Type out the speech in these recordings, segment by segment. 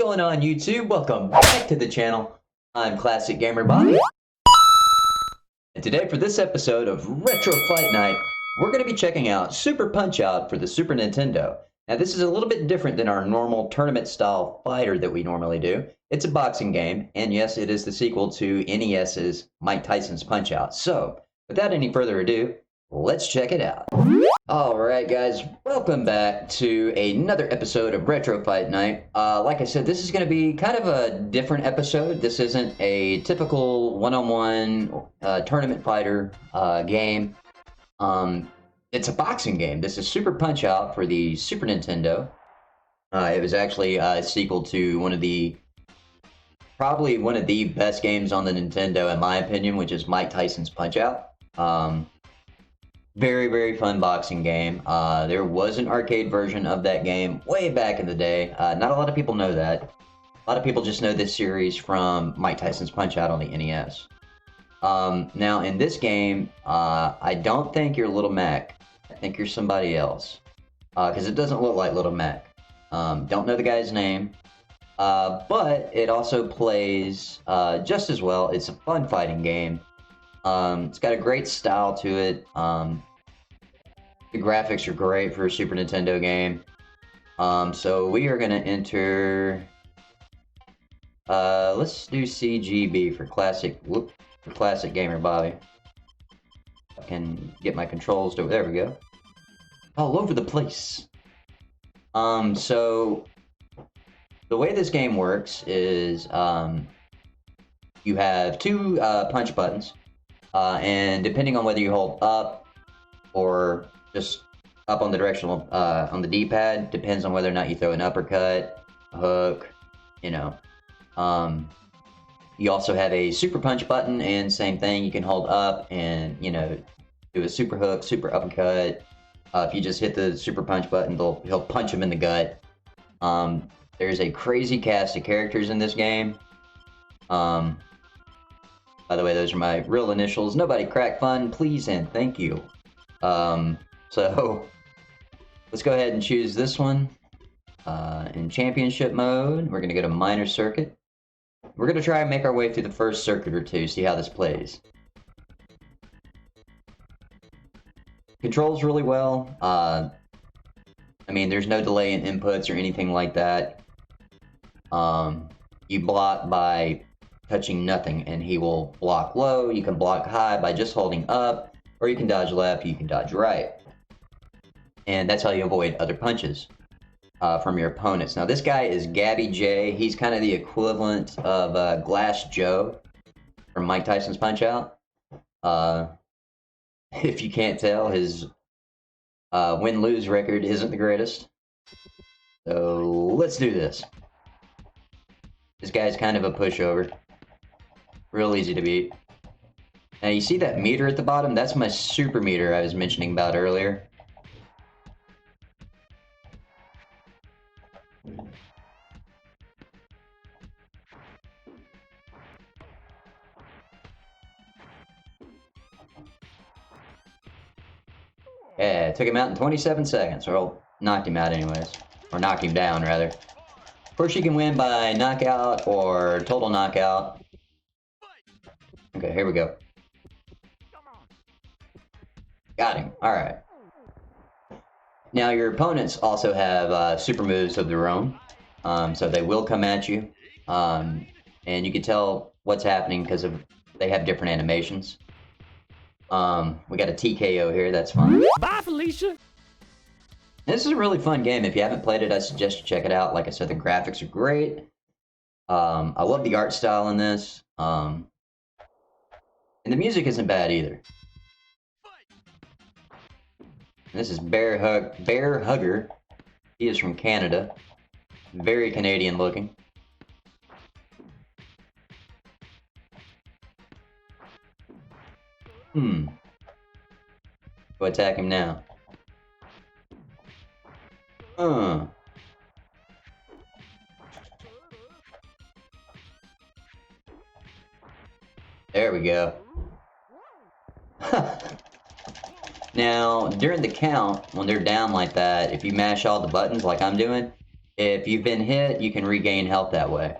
going on, YouTube? Welcome back to the channel. I'm Classic Gamer Bobby. And today for this episode of Retro Fight Night, we're going to be checking out Super Punch-Out for the Super Nintendo. Now this is a little bit different than our normal tournament-style fighter that we normally do. It's a boxing game, and yes, it is the sequel to NES's Mike Tyson's Punch-Out. So, without any further ado, let's check it out. Alright guys, welcome back to another episode of Retro Fight Night. Like I said, this is going to be kind of a different episode. This isn't a typical one-on-one tournament fighter game. It's a boxing game. This is Super Punch-Out for the Super Nintendo. It was actually a sequel to probably one of the best games on the Nintendo in my opinion, which is Mike Tyson's Punch-Out. Very, very fun boxing game. There was an arcade version of that game way back in the day. Not a lot of people know that. A lot of people just know this series from Mike Tyson's Punch-Out on the NES. Now, in this game, I don't think you're Little Mac. I think you're somebody else. Because it doesn't look like Little Mac. Don't know the guy's name. But it also plays just as well. It's a fun fighting game. It's got a great style to it. The graphics are great for a Super Nintendo game. So we are gonna enter. Let's do CGB for classic. For classic gamer Bobby. I can get my controls to. There we go. All over the place. So the way this game works is you have two punch buttons. And depending on whether you hold up or just up on the directional, on the D-pad, depends on whether or not you throw an uppercut, a hook, you know. You also have a super punch button, and same thing, you can hold up and, you know, do a super hook, super uppercut. If you just hit the super punch button, he'll punch him in the gut. There's a crazy cast of characters in this game. By the way, those are my real initials. Nobody crack fun, please and thank you. So, let's go ahead and choose this one. In championship mode, we're going to go to minor circuit. We're going to try and make our way through the first circuit or two, see how this plays. Controls really well. I mean, there's no delay in inputs or anything like that. You block by touching nothing, and he will block low. You can block high by just holding up, or you can dodge left, you can dodge right. And that's how you avoid other punches from your opponents. Now this guy is Gabby J. He's kind of the equivalent of Glass Joe from Mike Tyson's Punch-Out. If you can't tell, his win-lose record isn't the greatest. So let's do this. This guy's kind of a pushover. Real easy to beat. Now you see that meter at the bottom? That's my super meter I was mentioning about earlier. Yeah, took him out in 27 seconds, or knocked him out anyways. Or knocked him down, rather. Of course you can win by knockout or total knockout. Okay, here we go. Got him. Alright. Now, your opponents also have super moves of their own. So they will come at you. And you can tell what's happening because they have different animations. We got a TKO here, that's fun. Bye, Felicia! This is a really fun game. If you haven't played it, I suggest you check it out. Like I said, the graphics are great. I love the art style in this. And the music isn't bad either. And this is Bear Hugger. He is from Canada. Very Canadian looking. Go attack him now. There we go. Now, during the count, when they're down like that, if you mash all the buttons like I'm doing, If you've been hit, you can regain health that way.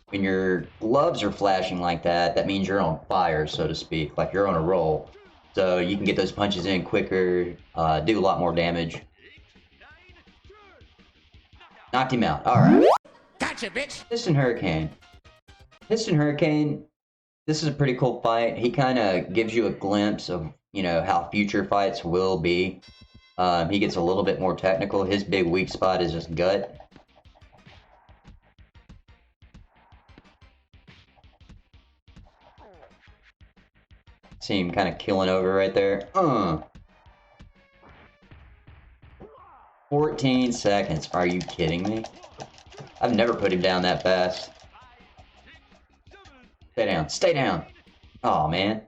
When your gloves are flashing like that, that means you're on fire, so to speak, like you're on a roll. So you can get those punches in quicker, do a lot more damage. Knocked him out. All right. Gotcha, bitch. Piston Hurricane. Piston Hurricane, this is a pretty cool fight. He kind of gives you a glimpse of, how future fights will be. He gets a little bit more technical. His big weak spot is just gut. See him kind of killing over right there. 14 seconds. Are you kidding me? I've never put him down that fast. Stay down. Stay down. Oh, man.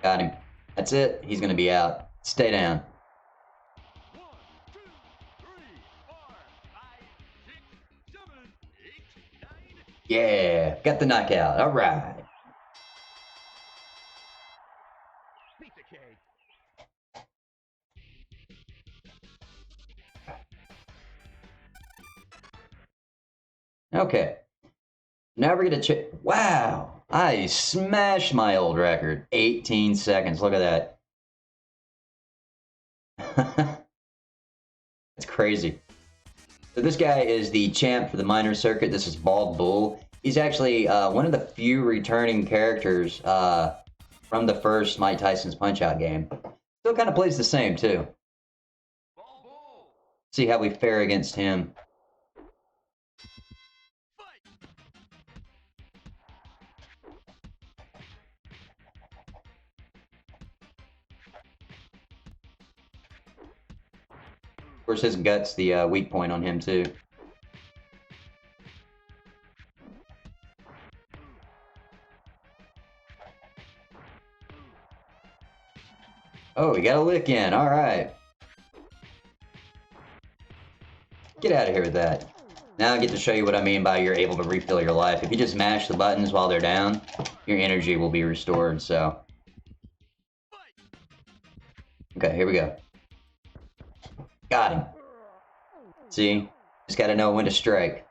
Got him. That's it. He's going to be out. Stay down. Yeah. Got the knockout. All right. Okay. Now we're going to check. Wow. I smashed my old record. 18 seconds. Look at that. That's crazy. So this guy is the champ for the minor circuit. This is Bald Bull. He's actually one of the few returning characters from the first Mike Tyson's Punch-Out game. Still kind of plays the same, too. See how we fare against him. Of course, his gut's the weak point on him, too. Oh, we got a lick in. All right. Get out of here with that. Now I get to show you what I mean by you're able to refill your life. If you just mash the buttons while they're down, your energy will be restored, so. Okay, here we go. Got him. See? Just gotta know when to strike.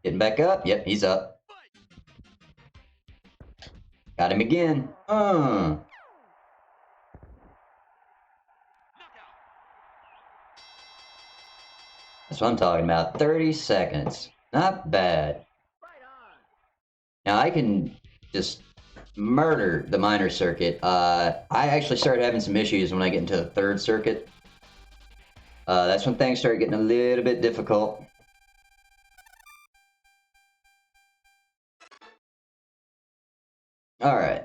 Getting back up. Yep, he's up. Got him again. That's what I'm talking about. 30 seconds. Not bad. Now I can just murder the minor circuit. I actually started having some issues when I get into the third circuit. That's when things start getting a little bit difficult. Alright.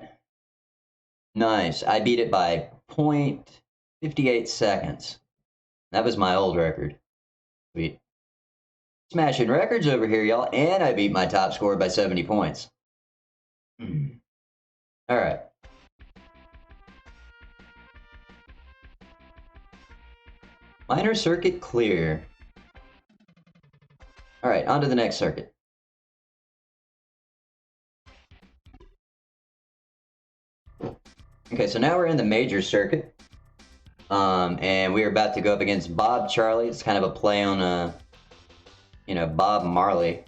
Nice. I beat it by 0.58 seconds. That was my old record. Sweet. Smashing records over here, y'all. And I beat my top score by 70 points. Alright. Minor circuit clear. Alright, on to the next circuit. Okay, so now we're in the major circuit. And we are about to go up against Bob Charlie. It's kind of a play on, Bob Marley.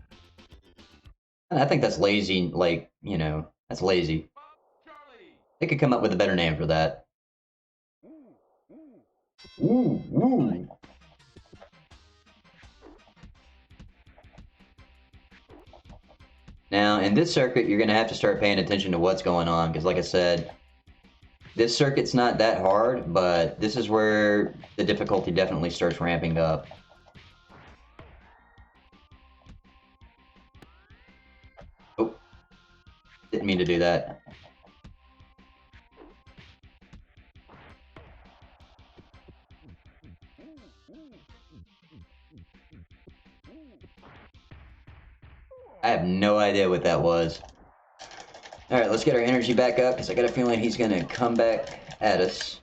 And I think that's lazy, that's lazy. They could come up with a better name for that. Ooh, ooh. Now, in this circuit, you're going to have to start paying attention to what's going on, because like I said, this circuit's not that hard, but this is where the difficulty definitely starts ramping up. Oh, didn't mean to do that. I have no idea what that was. Alright, let's get our energy back up, because I got a feeling he's going to come back at us.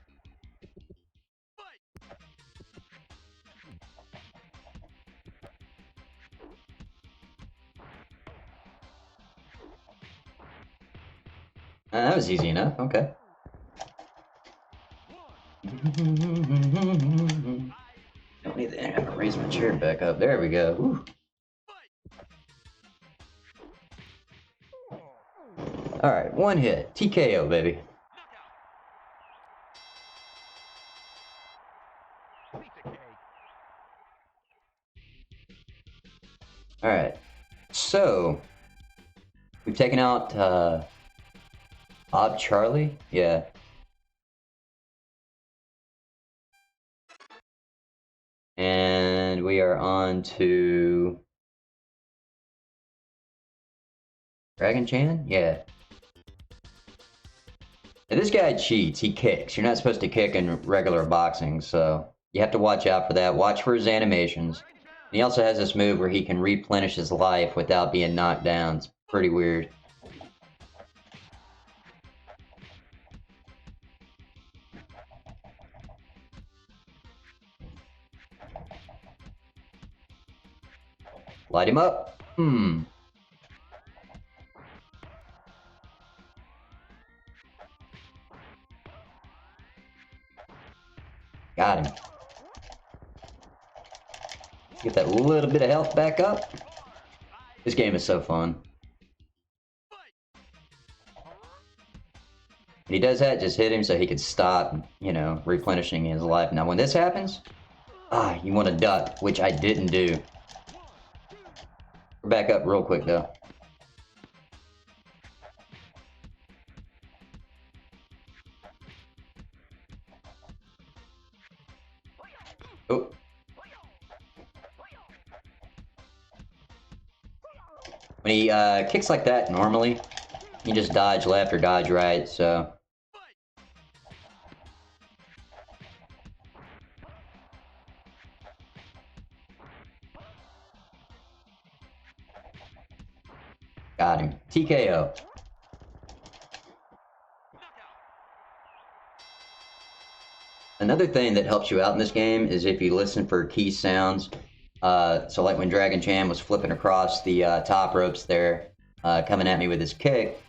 That was easy enough. Okay. Don't need to have to raise my chair back up. There we go. Whew. All right, one hit. TKO, baby. All right. So, we've taken out Bob Charlie. Yeah. And we are on to Dragon Chan? Yeah. And this guy cheats. He kicks. You're not supposed to kick in regular boxing, so you have to watch out for that. Watch for his animations. And he also has this move where he can replenish his life without being knocked down. It's pretty weird. Light him up. Got him. Get that little bit of health back up. This game is so fun. When he does that, just hit him so he could stop, you know, replenishing his life. Now, when this happens, you want to duck, which I didn't do. We're back up real quick, though. Oh. When he kicks like that, normally, you just dodge left or dodge right, so... Got him. TKO. Another thing that helps you out in this game is if you listen for key sounds. So like when Dragon Chan was flipping across the top ropes there, coming at me with his kick,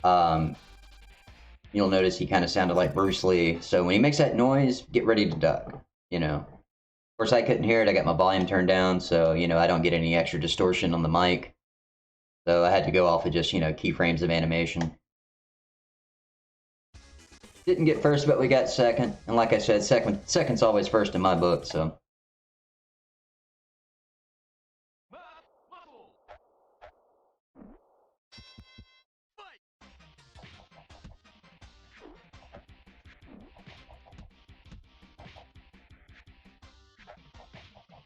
you'll notice he kind of sounded like Bruce Lee. So when he makes that noise, get ready to duck, you know. Of course, I couldn't hear it. I got my volume turned down, so, you know, I don't get any extra distortion on the mic. So I had to go off of just, you know, keyframes of animation. Didn't get first, but we got second. And like I said, second's always first in my book, so.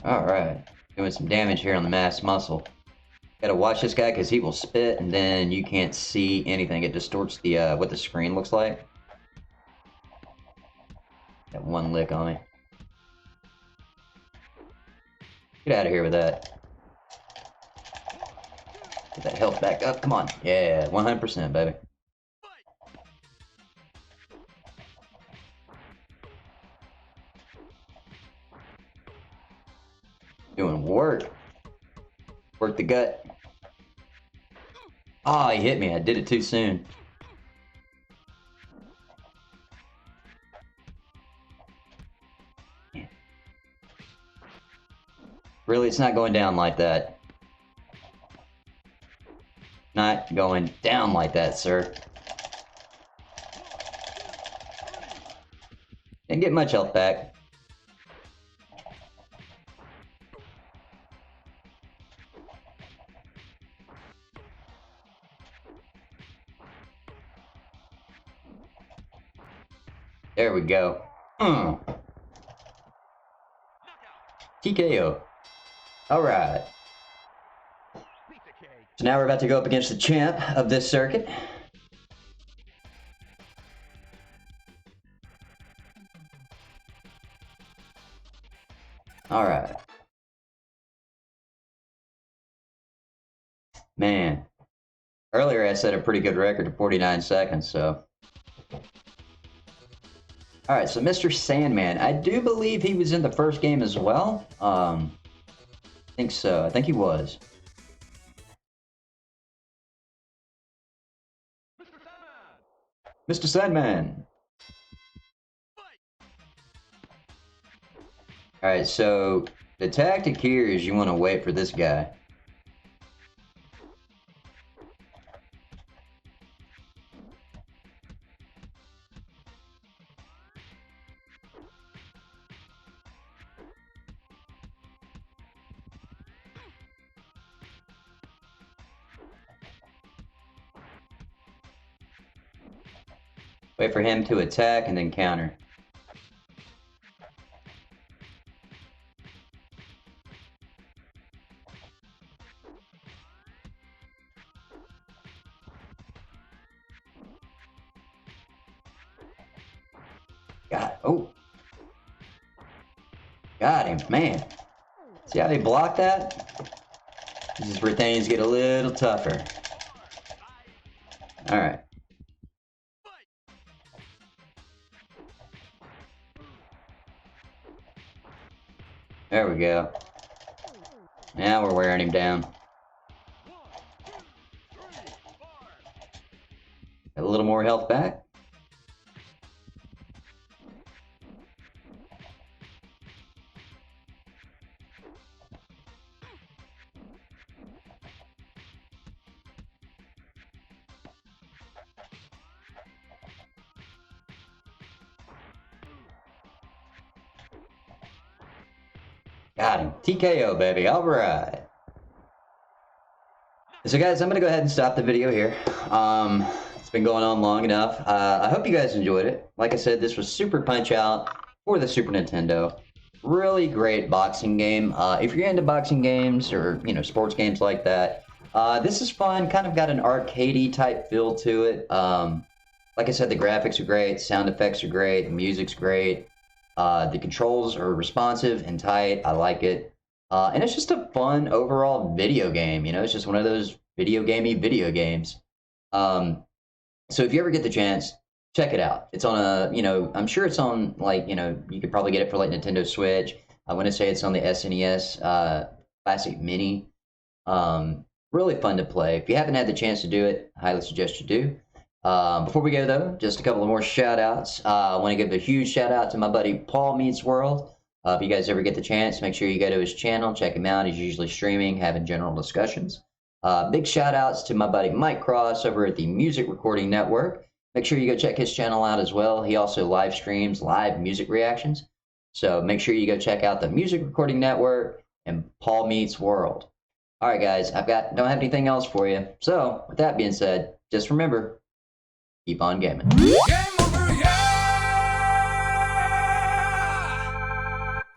Alright. Doing some damage here on the mass muscle. Gotta watch this guy because he will spit and then you can't see anything. It distorts the what the screen looks like. Got one lick on me. Get out of here with that. Get that health back up. Come on. Yeah, 100%, baby. Doing work. Work the gut. Oh, he hit me. I did it too soon. Really, it's not going down like that. Not going down like that, sir. Didn't get much health back. There we go. TKO. Alright. So now we're about to go up against the champ of this circuit. Alright. Man. Earlier I set a pretty good record of 49 seconds, so... Alright, so Mr. Sandman. I do believe he was in the first game as well. I think so. I think he was. Mr. Sandman. Alright, so the tactic here is you want to wait for this guy. Wait for him to attack and then counter. Oh. Got him, man. See how they block that? This is where things get a little tougher. Alright. There we go. Now we're wearing him down. Got a little more health back. Got him. TKO, baby. All right. So, guys, I'm going to go ahead and stop the video here. It's been going on long enough. I hope you guys enjoyed it. Like I said, this was Super Punch-Out for the Super Nintendo. Really great boxing game. If you're into boxing games or, you know, sports games like that, this is fun. Kind of got an arcadey type feel to it. Like I said, the graphics are great. Sound effects are great. The music's great. The controls are responsive and tight. I like it. And it's just a fun overall video game. You know, it's just one of those video games. So if you ever get the chance, check it out. It's on a, you know, I'm sure it's on, like, you know, you could probably get it for like Nintendo Switch. I want to say it's on the SNES Classic Mini. Really fun to play. If you haven't had the chance to do it, I highly suggest you do. Before we go, though, just a couple of more shout-outs. I want to give a huge shout-out to my buddy Paul Meets World. If you guys ever get the chance, make sure you go to his channel, check him out. He's usually streaming, having general discussions. Big shout-outs to my buddy Mike Cross over at the Music Recording Network. Make sure you go check his channel out as well. He also live streams live music reactions. So make sure you go check out the Music Recording Network and Paul Meets World. All right, guys, don't have anything else for you. So with that being said, just remember, keep on gaming.